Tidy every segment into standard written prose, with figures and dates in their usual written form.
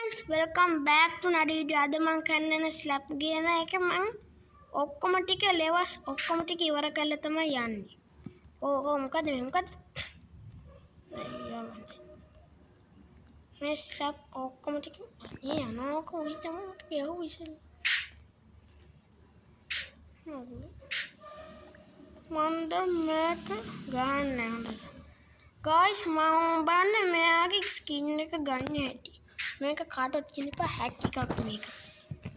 friends, welcome back to another video. අද මම කරන්න ස්ලැප් ගේන එක මම ඔක්කොම ටික ලෙවස් ඔක්කොම ටික ඉවර කරලා තමයි යන්නේ. මොකද මේ ස්ලැප් ඔක්කොම ටික යනවා කොහේ තමයි ගියෝ විශ්ල. මන්ද මේක ගන්න නැහැ. Guys, මම බලන්න මෙයාගේ ස්කින් එක ගන්න හැටි. මේක කාටවත් කියන්න එපා හැක් එකක් මේක.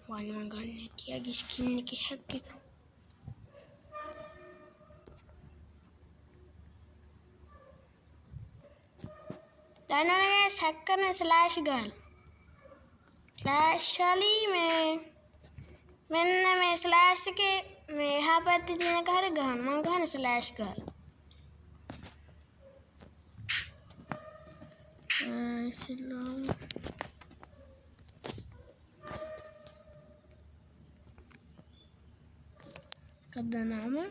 මම ගන්න හැටි. යාගේ ස්කින් එකේ හැක් එක. දැනනේ හැක් කරන ස්ලෑෂ් ගාලා. ස්ලෑෂ් වලි මෙන්න මේ ස්ලෑෂ් එකේ මේ එහා පැත්තේ තියෙන එක හරිය ගහන්න. මම ගහන ස්ලෑෂ් ගාලා. Shalom. Kada nama?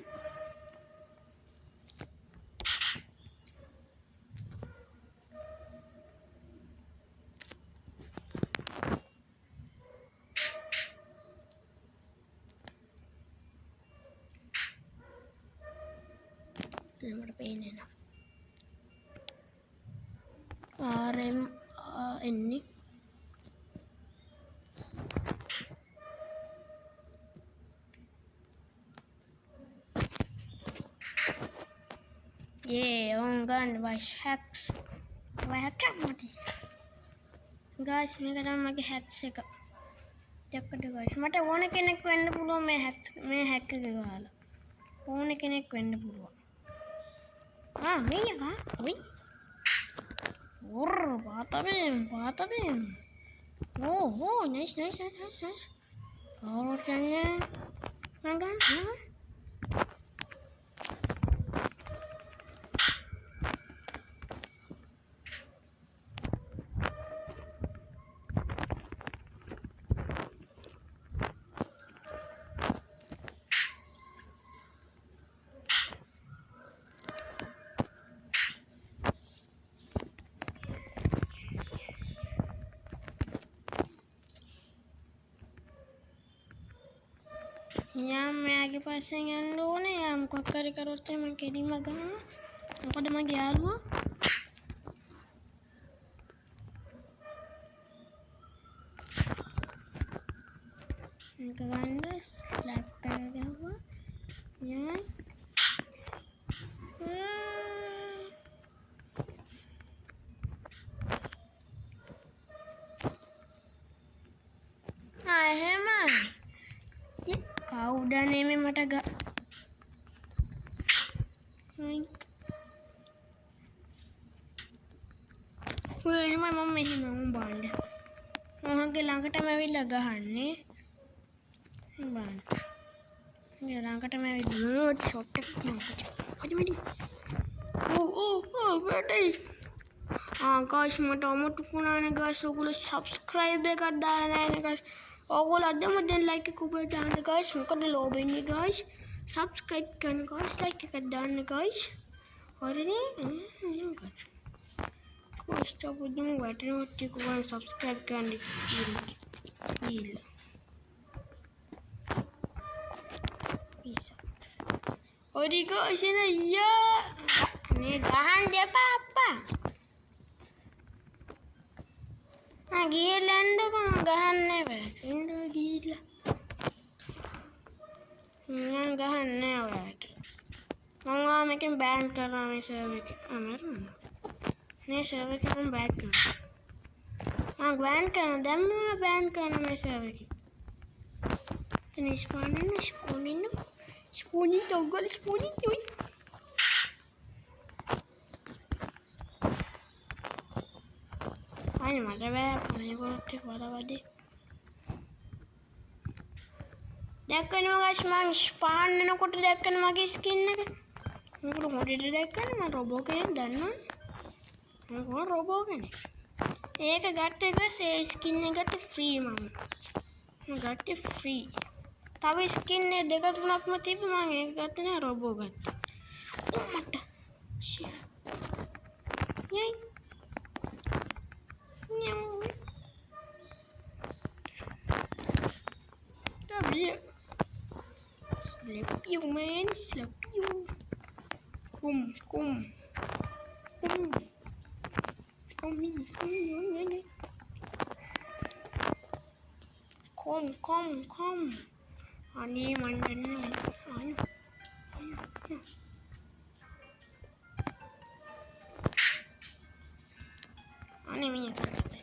Nomor ini. RM ini on gun guys hacks hack mati guys මේක තමයි මගේ hacks එක දැක්කද guys මට ඕන කෙනෙක් වෙන්න පුළුවන් මේ hack එක ගහලා ඕන කෙනෙක් වෙන්න පුළුවන් මේක ඔයි පාතබෙන් nice කවුරුටන්නේ මගන් යාම් මෙයාගේ පස්සෙන් යන්න ඕනේ යා මොකක් හරි කරොත් මම කෙලින්ම ගන්නවා මොකද මගේ යාළුවා මේක ගන්න ස්ලැප් එක ගහුවා යා එහෙම කවුදනේ මේ මට එහෙම මම මෙහෙම බාන්න මොහොගේ ළඟටම ඇවිල්ලා ගහන්නේ බාන්න මේ ළඟටම ඇවිල්ලා ෂොට් එකක් මඩි බඩේ guys මට අමුතු වුණානේ guys ඔයගොල්ලෝ subscribe එකක් දාලා නැහැ guys ඔයගොල්ලෝ අදම දැන් like එක උඹ දාන්න guys මොකද ලෝභ වෙන්නේ guys subscribe කරන්න guys like එකක් දාන්න guys හරිනේ කොස්ට පුදුම වටිනවා ටික ගන්න subscribe කරන්න කියලා peace හරි guys යා මේ ගහන්න දෙපා අප්පා ගියලන්න බං ගහන්නේ වැටෙන්න ගිහිල්ලා මම ගහන්නේ ඔයාලට මම මේකෙන් බෑන් කරනවා මේ සර්වර් එක අමරන්න මේ සර්වර් එක මම බෑන් කරනවා මම බෑන් කරනවා දැන් මම බෑන් කරනවා මේ සර්වර් එක තන ස්පෝනින් තෝගල් ස්පෝනින් යුයි අනේ මට බෑ මේකට වලවඩේ දැක්කනේ guys මම ස්පාන් වෙනකොට දැක්කනේ මගේ ස්කින් එක මොකද මොඩෙට දැක්කනේ මම රොබෝ කෙනෙක් දන්නවා මම රොබෝ කෙනෙක් ඒක ගත්ත එක ඒ ස්කින් එක ගත්තේ ෆ්‍රී මම ගත්තේ ෆ්‍රී තව ස්කින් දෙක තුනක්ම තිබ්බ මම ඒක ගත්තේ නෑ රොබෝ ගත්තා මට යයි you man, slap you. Come. Come here. Come. Ani mandana. Ani minha cara.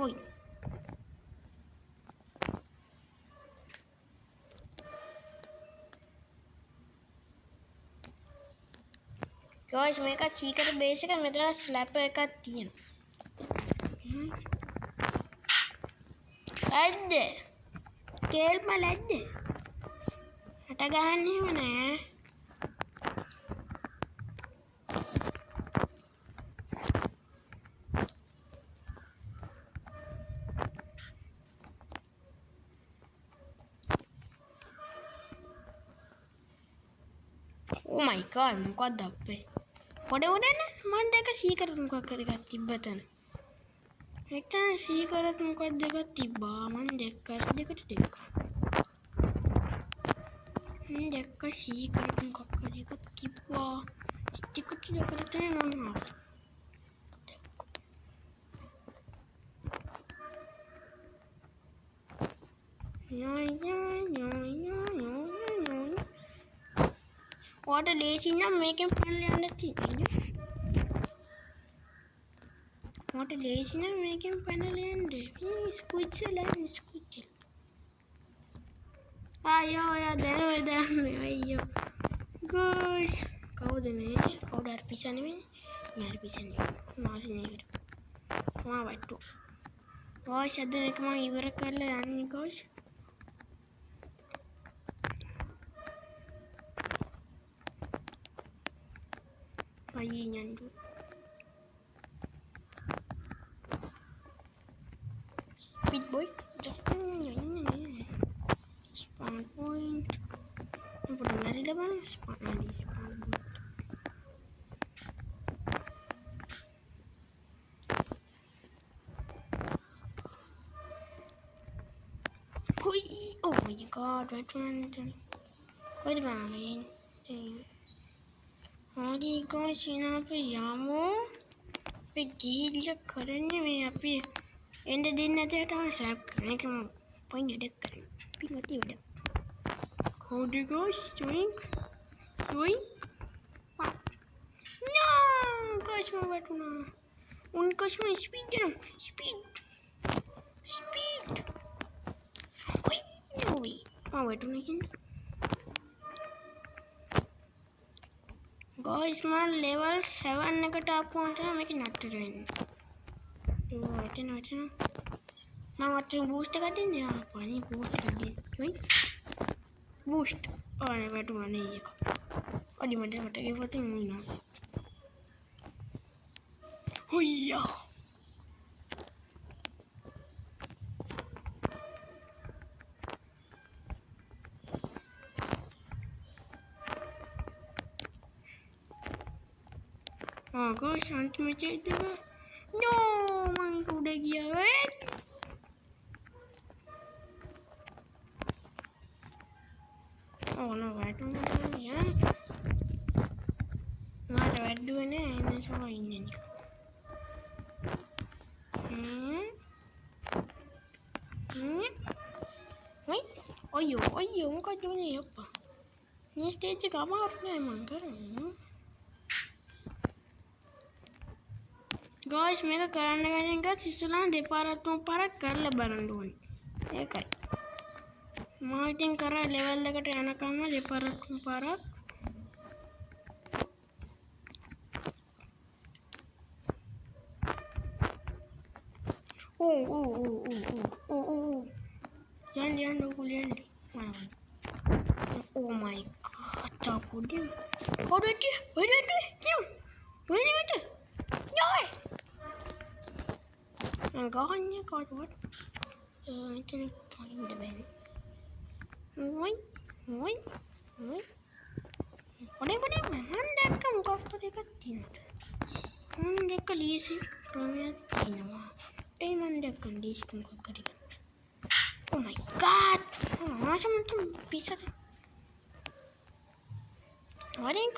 Oi. Guys, මේක චීකට බේස් එක මෙතන ස්ලැප් එකක් තියෙනවා. ඇද්ද? කේල් මල ඇද්ද? හට ගහන්නේම නෑ. Oh my god, මොකක්ද අපේ? පොඩ උඩන මන් දෙක සීකරත් මොකක් කර එකක් තිබ්බතන. එතන සීකරත් මොකක් දෙකක් තිබ්බා. මන් දෙකට දෙකා. මන් දෙක සීකරත් මොකක් කර එකක් තිබ්බා. දෙකට තමයි මම ආවේ. ඔයාට ලේසි නම් මේකෙන් පැනලා යන්න තියෙන්නේ. ඔයාට ලේසි නම් මේකෙන් පැනලා යන්න. ස්කුච්. අයියෝ යා දැනුවේ අයියෝ. ගොස්. කවුද මේ? කවුද අර පිසන්නේ මේ? යාර පිසන්නේ. මාසිනේකට. මා වට්ටු. ගොස් අද මේක මම ඉවර කරලා යන්නේ ගොස්. අයියේ නන්දු. Speed boy. Spawn point. Apa lari dah bang? Spawn point. Hui! Oh my god! Right one. Kau di mana ini? Hari guys, ini apa yamu? Pergi kerana me apa? Enda din nanti ada slap kerana kamu punya dekat. Pinggati udah. Kau deh guys, join. No, guys mau batu na. Unka semua speed. Oi, mau batu na kan? Guys, man level 7 එකට ආපු වන්ට මේක නටර වෙන්නේ. ඒක වටන. මම අතන boost එකක් දෙන්නේ. පණි boost එකක් දෙන්න. ඔයි. බූස්ට්. ආනේ වැටුණා එක. අඩි මට ගෙවත මුණා. හොයියා. Gosh, anti macam itu kan? No, mang udah gila weh. Oh no, waduh ya. Waduh ini sama ini. Wait, oh yo, muka jualnya apa? Ini stage kamar emang kan? Guys, මේක කරන්න වෙන එක ඉස්සෙල්ලා දෙපාරක් තුන් පාරක් කරලා බලන්න ඕනේ. ඒකයි. මම ඉතින් කරා ලෙවල් එකට යනකම් දෙපාරක් තුන් පාරක්. යන්න කුලියන්නේ. Oh my god, takudim. Wait. Gone, God, what? It's in find the bed. Wait. Whatever, man, that come go after the cut. And the Kalisi from your cinema. මන් දැක්කන් ඩිස්ක් මොකක් කරේ. Oh my god. ආසම තුම් පිසද. වරින්.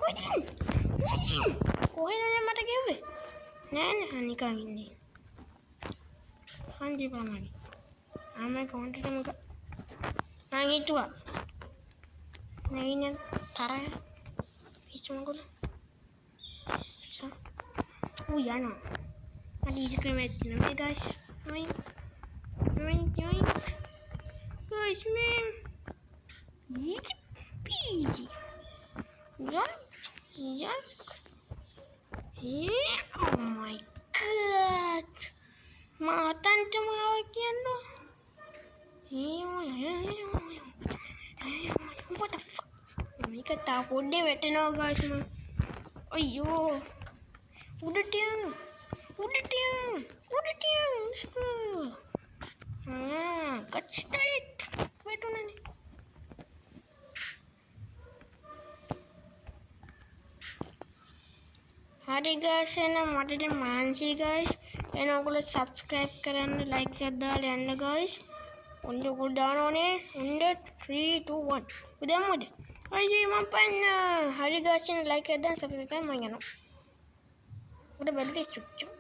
කොහෙද? සචින්. කොහෙද මට ගෙව්වේ? නෑ නිකන් ඉන්නේ. හන්දි පාමනි. ආමේ කවුන්ටර් එක මං හිතුවා. නෑ තරහ. පිස්සුමකොල. යනවා. මට ඉස්ක්‍රීම් එකක් තියෙනවා guys. Guys, man. Easy peasy. Yeah. Oh my god. මාතන්ට මාව කියන්න. What the fuck? මේක තා පොඩ්ඩේ වැටෙනවා guys මම. අයියෝ. උඩට යන්න. Got started. වැටුණානේ. හරි guys එහෙනම් මට දැන් මාන්සි guys. එහෙනම් ඔයගොල්ලෝ subscribe කරන්න like එකක් දාලා යන්න guys. ඔන්න ඔයගොල්ලෝ දානෝනේ. 3 2 1. උදම්මද? අයියේ මම පන්න. හරි guys එහෙනම් like එකක් දාන්න subscribe කරන්න මම යනවා. උඩ බෙල් එක ස්විච්